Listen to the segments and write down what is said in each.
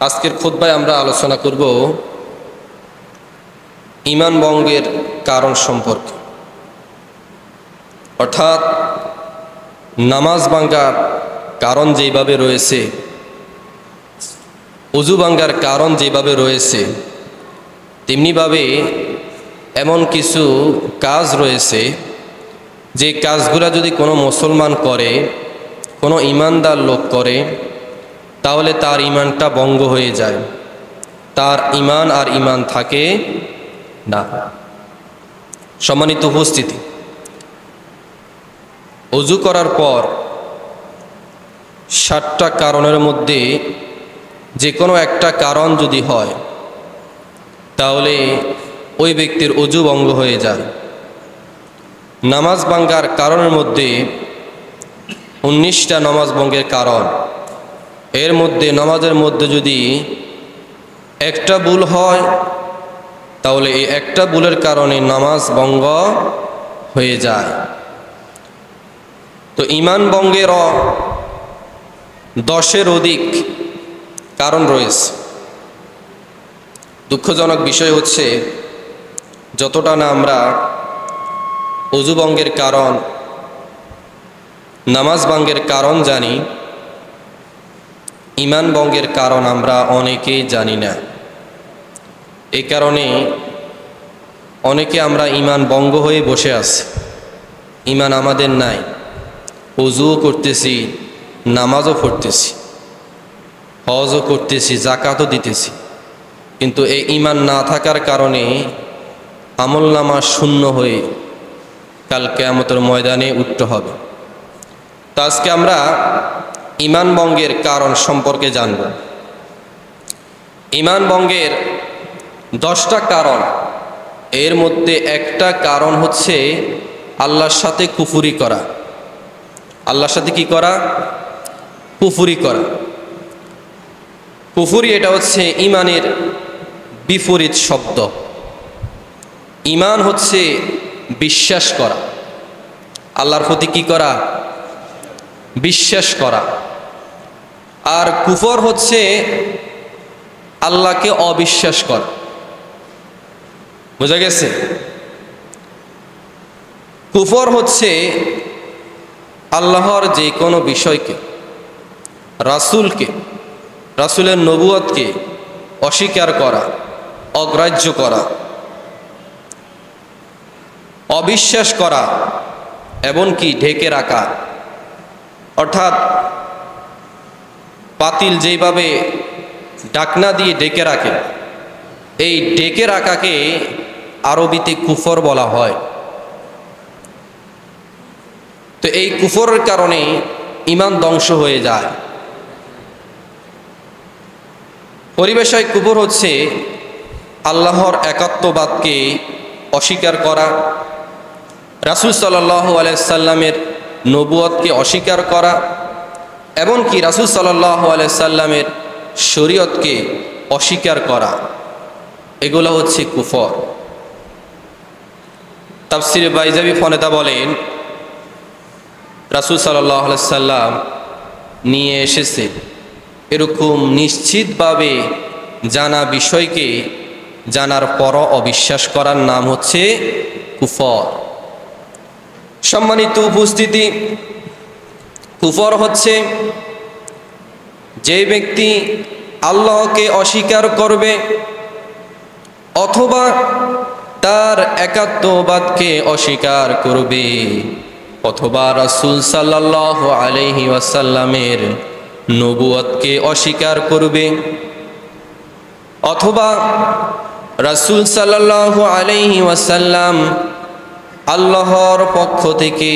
আজকের খুতবায় আমরা আলোচনা করব ঈমান ভঙ্গের কারণ সম্পর্কে, অর্থাৎ নামাজ ভাঙ্গার কারণ যেভাবে রয়েছে, ওযু ভাঙ্গার কারণ যেভাবে রয়েছে, তেমনিভাবে এমন কিছু কাজ রয়েছে যে কাজগুলো যদি কোনো মুসলমান করে, কোনো ঈমানদার লোক করে, তাহলে তার ঈমানটা ভঙ্গ হয়ে যায়, তার ঈমান আর ঈমান থাকে না। সম্মানিত উপস্থিতি, ওযু করার পর 7টা কারণের মধ্যে যে কোনো একটা কারণ যদি হয়, তাহলে ওই ব্যক্তির ওযু ভঙ্গ হয়ে যায়। নামাজ ভাঙ্গার কারণের মধ্যে 19টা নামাজ ভঙ্গের কারণ। এর মধ্যে নামাজের মধ্যে যদি একটা ভুল হয়, তাহলে এই একটা ভুলের কারণে নামাজ ভঙ্গ হয়ে যায়। তো ঈমান ভঙ্গেরও 10-এর অধিক কারণ রয়েছে। দুঃখজনক বিষয় হচ্ছে, যতটা না আমরা ওযু ভঙ্গের কারণ, নামাজ ভঙ্গের কারণ জানি, ঈমান ভঙ্গের কারণ আমরা অনেকেই জানি না। এই কারণে অনেকে আমরা ঈমান ভঙ্গ হয়ে বসে আছি, ঈমান আমাদের নাই, ওযুও করতেছি, নামাজও পড়তেছি, হজও করতেছি, যাকাতও দিতেছি, কিন্তু এই ঈমান না থাকার কারণে আমলনামা শূন্য হয়ে কাল কিয়ামতের ময়দানে উঠতে হবে। তো আজকে আমরা ঈমান ভঙ্গের কারণ সম্পর্কে জানব। ঈমান ভঙ্গের 10টা কারণ। এর মধ্যে একটা কারণ হচ্ছে আল্লাহর সাথে কুফরি করা। আল্লাহর সাথে কি করা? কুফরি করা। কুফরি এটা হচ্ছে ঈমানের বিপরীত শব্দ। ঈমান হচ্ছে বিশ্বাস করা, আল্লাহর প্রতি কি করা? বিশ্বাস করা। আর কুফর হচ্ছে আল্লাহকে অবিশ্বাস করা। বোঝা গেছে? কুফর হচ্ছে আল্লাহর যে কোনো বিষয়কে, রাসূলকে, রাসূলের নবুয়তকে অস্বীকার করা, অগ্রাহ্য করা, অবিশ্বাস করা, এমনকি ঢেকে রাখা। অর্থাৎ পাতিল যেভাবে ঢাকনা দিয়ে ঢেকে রাখে, এই ঢেকে রাখাকে আরবিতে কুফর বলা হয়। তো এই কুফরের কারণে ঈমান ধ্বংস হয়ে যায়। পরিভাষায় কুফর হচ্ছে আল্লাহর একাত্মবাদকে অস্বীকার করা, রাসূল সাল্লাল্লাহু আলাইহি সাল্লামের নবুয়তকে অস্বীকার করা, এমনকি রাসূল সাল্লাল্লাহু আলাইহি সাল্লামের শরীয়তকে অস্বীকার করা। এগুলো হচ্ছে কুফর। তাফসিরে বাইজাবি ফনেতা বলেন, রাসূল সাল্লাল্লাহু আলাইহি সাল্লাম নিয়ে এসেছে এরকম নিশ্চিতভাবে জানা বিষয়কে জানার পরও অবিশ্বাস করার নাম হচ্ছে কুফর। সম্মানিত উপস্থিতি, কুফর হচ্ছে যে ব্যক্তি আল্লাহকে অস্বীকার করবে অথবা তার একাত্মবাদকে অস্বীকার করবে, অথবা রাসূল সাল্লাল্লাহু আলাইহি ওয়াসাল্লামের নবুয়তকে অস্বীকার করবে, অথবা রাসূল সাল্লাল্লাহু আলাইহি ওয়াসাল্লাম আল্লাহর পক্ষ থেকে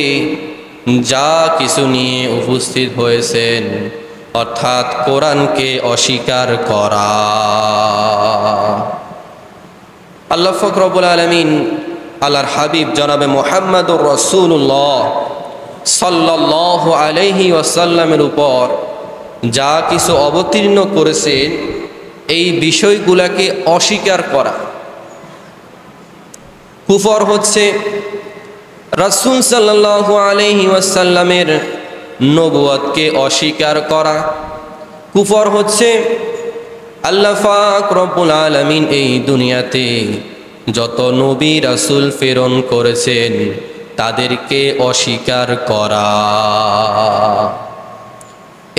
যা কিছু নিয়ে উপস্থিত হয়েছেন, অর্থাৎ কোরআনকে অস্বীকার করা। আল্লাহ পাক রব্বুল আলামিন আল্লাহর হাবিব জনাবে মুহাম্মদুর রাসূলুল্লাহ সাল্লাল্লাহু আলাইহি ওয়াসাল্লামের উপর যা কিছু অবতীর্ণ করেছেন, এই বিষয়গুলোকে অস্বীকার করা। কুফর হচ্ছে রাসূল সাল্লাল্লাহু আলাইহি ওয়াসাল্লামের নবুয়তকে অস্বীকার করা। কুফর হচ্ছে আল্লাহ পাক রব্বুল আলামিন এই দুনিয়াতে যত নবী রাসূল প্রেরণ করেছেন তাদেরকে অস্বীকার করা,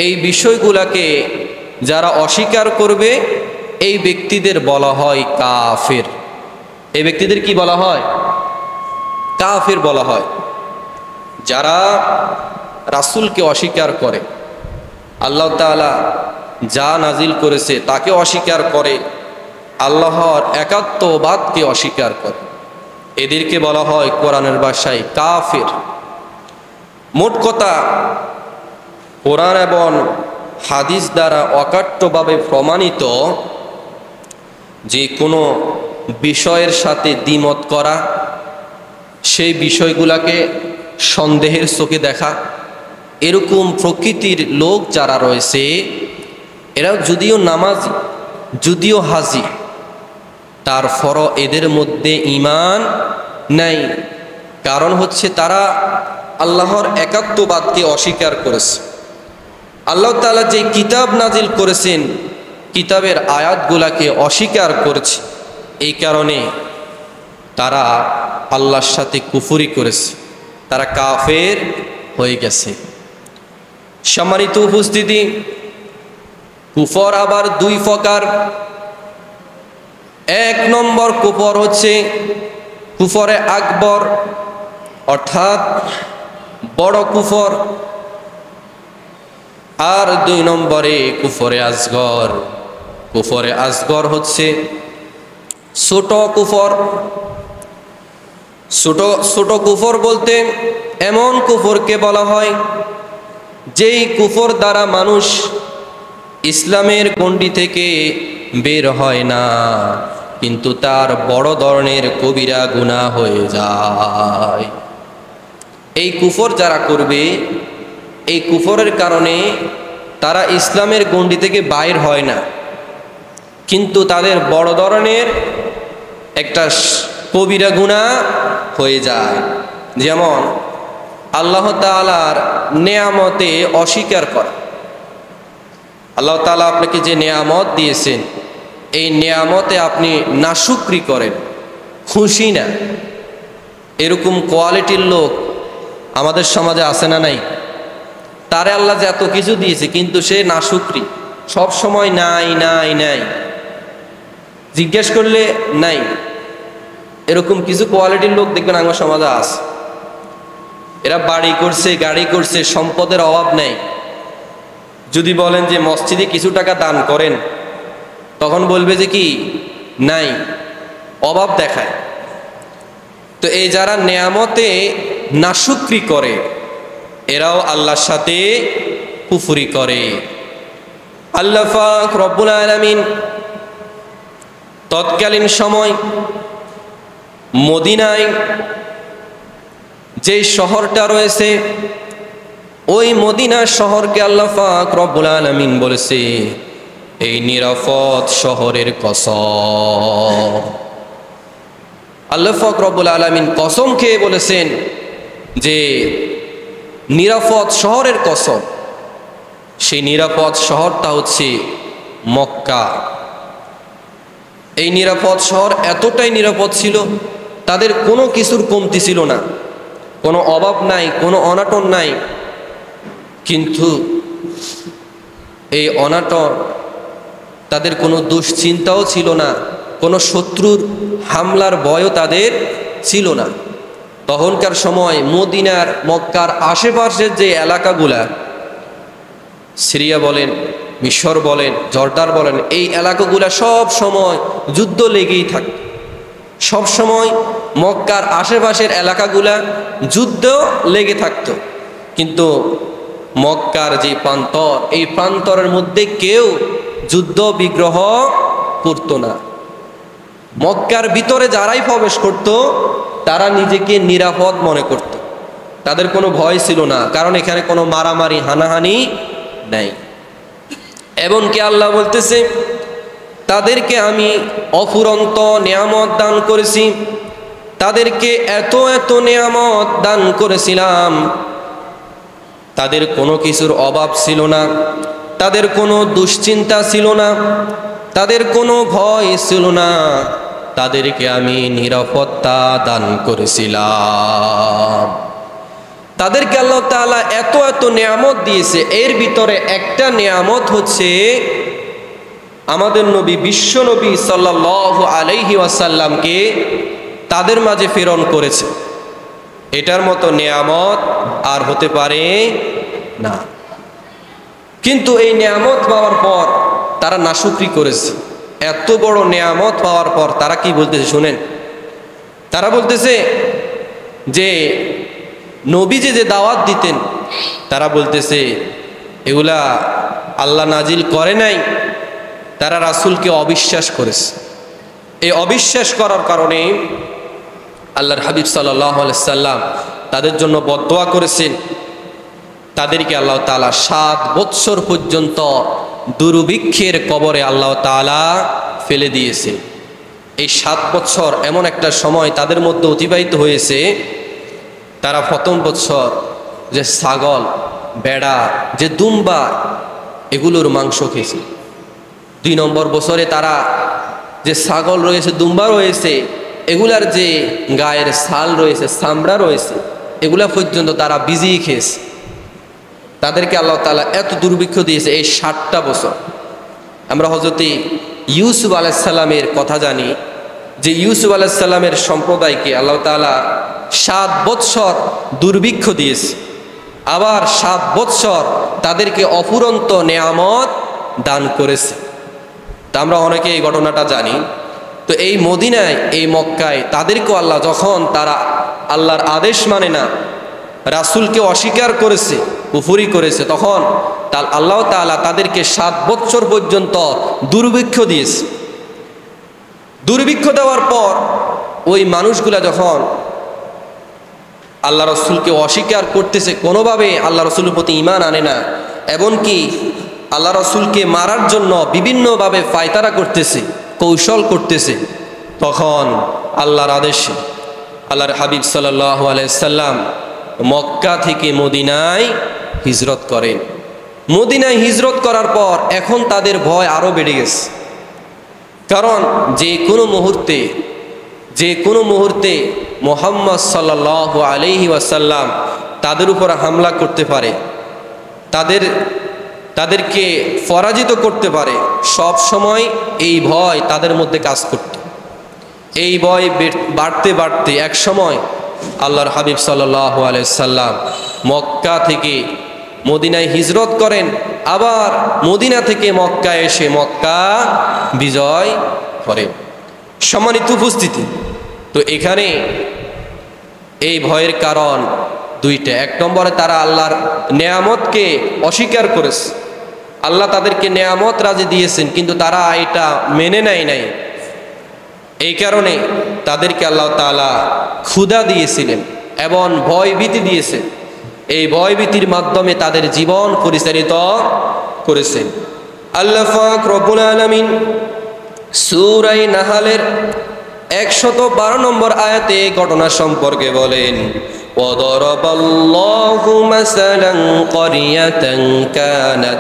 এই বিষয়গুলোকে যারা অস্বীকার করবে এই ব্যক্তিদের বলা হয় কাফির। এই ব্যক্তিদের কি বলা হয়? কাফির বলা হয়। যারা রাসূলকে অস্বীকার করে, আল্লাহ তাআলা যা নাজিল করেছে তাকে অস্বীকার করে, আল্লাহর একাত্মবাদকে অস্বীকার করে, এদেরকে বলা হয় কোরআনের ভাষায় কাফির। মোট কথা, কোরআন এবং হাদিস দ্বারা অকাট্যভাবে প্রমাণিত যে কোনো বিষয়ের সাথে দ্বিমত করা, সেই বিষয়গুলোকে সন্দেহের চোখে দেখা, এরকম প্রকৃতির লোক যারা রয়েছে, এরা যদিও নামাজি, যদিও হাজি, তারপরও এদের মধ্যে ঈমান নাই। কারণ হচ্ছে তারা আল্লাহর একাত্মবাদকে অস্বীকার করেছে। আল্লাহ তাআলা যে কিতাব নাজিল করেছেন, কিতাবের আয়াতগুলাকে অস্বীকার করেছে। এই কারণে তারা আল্লাহর সাথে কুফরি করেছে, তারা কাফের হয়ে গেছে। সম্মানিত উপস্থিতি, কুফর আবার দুই প্রকার। এক নম্বর কুফর হচ্ছে কুফরে আকবর, অর্থাৎ বড় কুফর। আর দুই নম্বরে কুফরে আসগর। কুফরে আসগর হচ্ছে ছোট কুফর। ছোট কুফর বলতে এমন কুফরকে বলা হয় যেই কুফর দ্বারা মানুষ ইসলামের গণ্ডি থেকে বের হয় না, কিন্তু তার বড় ধরনের কবিরা গুনাহ হয়ে যায়। এই কুফর যারা করবে, এই কুফরের কারণে তারা ইসলামের গণ্ডি থেকে বাইর হয় না, কিন্তু তাদের বড় ধরনের একটা কবিরা গুনাহ হয়ে যায়। যেমন আল্লাহ তাআলার নেয়ামতে অস্বীকার করা। আল্লাহ তাআলা আপনাকে যে নেয়ামত দিয়েছেন, এই নেয়ামতে আপনি নাশুকরি করেন, খুশি না, এরকম কোয়ালিটির লোক আমাদের সমাজে আছে না নাই? তারে আল্লাহ যে এত কিছু দিয়েছে কিন্তু সে নাশুকরি, সব সময় নাই নাই নাই, জিজ্ঞেস করলে নাই। এরকম কিছু কোয়ালিটির লোক দেখবেন আমার সমাজে আছে। এরা বাড়ি করছে, গাড়ি করছে, সম্পদের অভাব নেই। যদি বলেন যে মসজিদে কিছু টাকা দান করেন, তখন বলবে যে কি নাই, অভাব দেখায়। তো এই যারা নেয়ামতে নাশুকরি করে, এরাও আল্লাহর সাথে কুফরি করে। আল্লাহ পাক রব্বুল আলামিন তৎকালীন সময় মদিনায় যে শহরটা রয়েছে, ওই মদিনা শহরকে আল্লাহ পাক রব্বুল আলামিন বলেছে এই নিরাপদ শহরের কসম। আল্লাহ পাক রব্বুল আলামিন কসম খেয়ে বলেছেন যে নিরাপদ শহরের কসম। সেই নিরাপদ শহরটা হচ্ছে মক্কা। এই নিরাপদ শহর এতটাই নিরাপদ ছিল, তাদের কোনো কিছুর কমতি ছিল না, কোনো অভাব নাই, কোনো অনাটন নাই। কিন্তু এই অনাটন, তাদের কোনো দুশ্চিন্তাও ছিল না, কোনো শত্রুর হামলার ভয়ও তাদের ছিল না। তখনকার সময় মদিনার, মক্কার আশেপাশের যে এলাকাগুলা, সিরিয়া বলেন, মিশর বলেন, জর্দান বলেন, এই এলাকাগুলা সব সময় যুদ্ধ লেগেই থাকত। সব সময় মক্কার আশেপাশের এলাকাগুলা যুদ্ধ লেগে থাকত। কিন্তু মক্কার যে প্রান্তর, এই প্রান্তরের মধ্যে কেউ যুদ্ধ বিগ্রহ করত না। মক্কার ভিতরে যারাই প্রবেশ করত, তারা নিজেকে নিরাপদ মনে করত, তাদের কোনো ভয় ছিল না, কারণ এখানে কোনো মারামারি হানাহানি নাই। এমনকি আল্লাহ বলতেছে তাদেরকে আমি অফুরন্ত নেয়ামত দান করেছি, তাদেরকে এত এত নেয়ামত দান করেছিলাম, তাদের কোনো কিছুর অভাব ছিল না, তাদের কোনো দুশ্চিন্তা ছিল না, তাদের কোনো ভয় ছিল না, তাদেরকে আমি নিরাপত্তা দান করেছিলাম। তাদেরকে আল্লাহ তাআলা এত এত নিয়ামত দিয়েছে, এর ভিতরে একটা নিয়ামত হচ্ছে আমাদের নবী বিশ্ব নবী সাল্লাল্লাহু আলাইহি ওয়াসাল্লামকে তাদের মাঝে প্রেরণ করেছে। এটার মতো নিয়ামত আর হতে পারে না। কিন্তু এই নিয়ামত পাওয়ার পর তারা নাশুকরি করেছে। এত বড় নিয়ামত পাওয়ার পর তারা কি বলতেছে শুনেন, তারা বলতেছে যে নবী যে দাওয়াত দিতেন, তারা বলতেছে এগুলা আল্লাহ নাজিল করে নাই। তারা রাসূলকে অবিশ্বাস করেছে। এই অবিশ্বাস করার কারণে আল্লাহর হাবিব সাল্লাল্লাহু আলাইহি সাল্লাম তাদের জন্য বদদোয়া করেছেন। তাদেরকে আল্লাহ তাআলা 7 বৎসর পর্যন্ত দুর্ভিক্ষের কবরে আল্লাহ তাআলা ফেলে দিয়েছেন। এই 7 বছর এমন একটা সময় তাদের মধ্যে অতিবাহিত হয়েছে, তারা প্রথম বছর যে ছাগল, বেড়া, যে দুম্বা, এগুলোর মাংস খেয়েছে। 2 নম্বর বছরে তারা যে ছাগল রয়েছে, দুম্বা রয়েছে, এগুলার যে গায়ের ছাল রয়েছে, চামড়া রয়েছে, এগুলা পর্যন্ত তারা ভিজিয়ে খেয়েছে। তাদেরকে আল্লাহ তাআলা এত দুর্ভিক্ষ দিয়েছে এই 60টা বছর। আমরা হযরত ইউসুফ আলাইহিস সালামের কথা জানি যে ইউসুফ আলাইহিস সালামের সম্প্রদায়কে আল্লাহ তাআলা 7 বৎসর দুর্ভিক্ষ দিয়েছে, আবার 7 বৎসর তাদেরকে অফুরন্ত নেয়ামত দান করেছে। তা আমরা অনেকে এই ঘটনাটা জানি। তো এই মদিনায়, এই মক্কায় তাদেরকেও আল্লাহ, যখন তারা আল্লাহর আদেশ মানে না, রাসূলকে অস্বীকার করেছে, কুফরি করেছে, তখন আল্লাহ তাআলা তাদেরকে 7 বৎসর পর্যন্ত দুর্ভিক্ষ দিয়েছে। দুর্ভিক্ষ দেওয়ার পর ওই মানুষগুলা যখন আল্লাহ রসুলকে অস্বীকার করতেছে, কোনোভাবে আল্লাহ রসুলের প্রতি ঈমান আনে না, এমনকি আল্লাহ রসুলকে মারার জন্য বিভিন্নভাবে ফায়তারা করতেছে, কৌশল করতেছে, তখন আল্লাহর আদেশে আল্লাহর হাবিব সাল্লাল্লাহু আলাইহি সাল্লাম মক্কা থেকে মদিনায় হিজরত করেন। মদিনায় হিজরত করার পর এখন তাদের ভয় আরও বেড়ে গেছে। কারণ যে কোনো মুহূর্তে মুহাম্মদ সাল্লাল্লাহু আলাইহি ওয়াসাল্লাম তাদের উপর হামলা করতে পারে, তাদেরকে পরাজিত করতে পারে। সব সময় এই ভয় তাদের মধ্যে কাজ করত। এই ভয় বাড়তে বাড়তে এক সময় আল্লাহর হাবিব সাল্লাল্লাহু আলাইহি সাল্লাম মক্কা থেকে মদিনায় হিজরত করেন, আবার মদিনা থেকে মক্কা এসে মক্কা বিজয় করেন। সম্মানিত উপস্থিতি, তো এখানে এই ভয়ের কারণ 2টা। 1 নম্বরে তারা আল্লাহর নেয়ামতকে অস্বীকার করেছে। আল্লাহ তাদেরকে নেয়ামত রাজি দিয়েছেন, কিন্তু তারা এটা মেনে নেয় নাই। এই কারণে তাদেরকে আল্লাহ তাআলা ক্ষুধা দিয়েছিলেন এবং ভয়ভীতি দিয়েছেন। এই ভয়ভীতির মাধ্যমে তাদের জীবন পরিচালিত করেছেন। আল্লাহ পাক রব্বুল আলামিন সূরা নাহলের 112 নম্বর আয়াতে ঘটনা সম্পর্কে বলেন, ওয়াদারাবাল্লাহু মাসালান ক্বরিয়াতান কানাত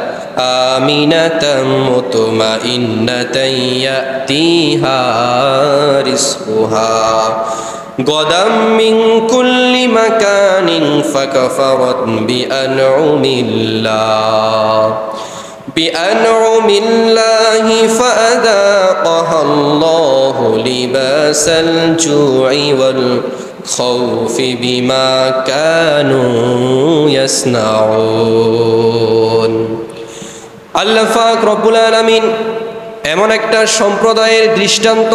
আমিনাতাম মুতমাইন্নাতান ইয়াতিহা রিজকুহা গাদাম মিন কুল্লি মাকানিন ফাকাফারাত بأنعم الله فأذاقها الله لباس الجوع والخوف بما كانوا يصنعون। আল্লাহ পাক রব্বুল আলামিন এমন একটা সম্প্রদায়ের দৃষ্টান্ত,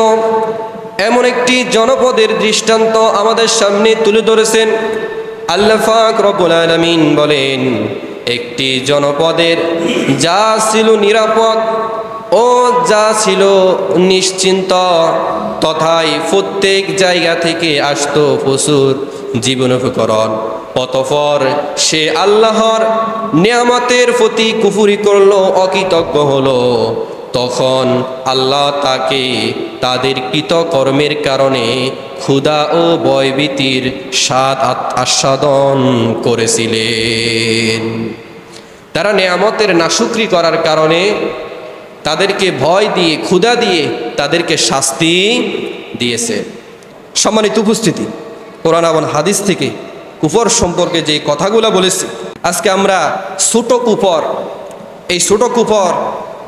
এমন একটি জনপদের দৃষ্টান্ত আমাদের সামনে তুলে ধরেছেন। আল্লাহ পাক রব্বুল আলামিন বলেন, একটি জনপদের যা ছিল নিরাপদ ও যা ছিল নিশ্চিন্ত, তথায় প্রত্যেক জায়গা থেকে আসতো প্রচুর জীবনোপকরণ। অতঃপর সে আল্লাহর নিয়ামতের প্রতি কুফরি করলো, অকৃতজ্ঞ হলো। তখন আল্লাহ তাকে তাদের কৃতকর্মের কারণে ক্ষুধা ও ভয়ভীতির স্বাদ আস্বাদন করেছিলেন। তারা নিয়ামতের নাশুকরি করার কারণে তাদেরকে ভয় দিয়ে, ক্ষুধা দিয়ে তাদেরকে শাস্তি দিয়েছে। সম্মানিত উপস্থিতি, কোরআন এবং হাদিস থেকে কুফর সম্পর্কে যে কথাগুলো বলেছি, আজকে আমরা ছোট কুফর, এই ছোট কুফর,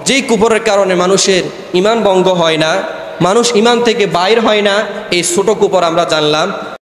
যেই কুফরের কারণে মানুষের ঈমান ভঙ্গ হয় না, মানুষ ঈমান থেকে বাইর হয় না, এই ছোট কুফর আমরা জানলাম।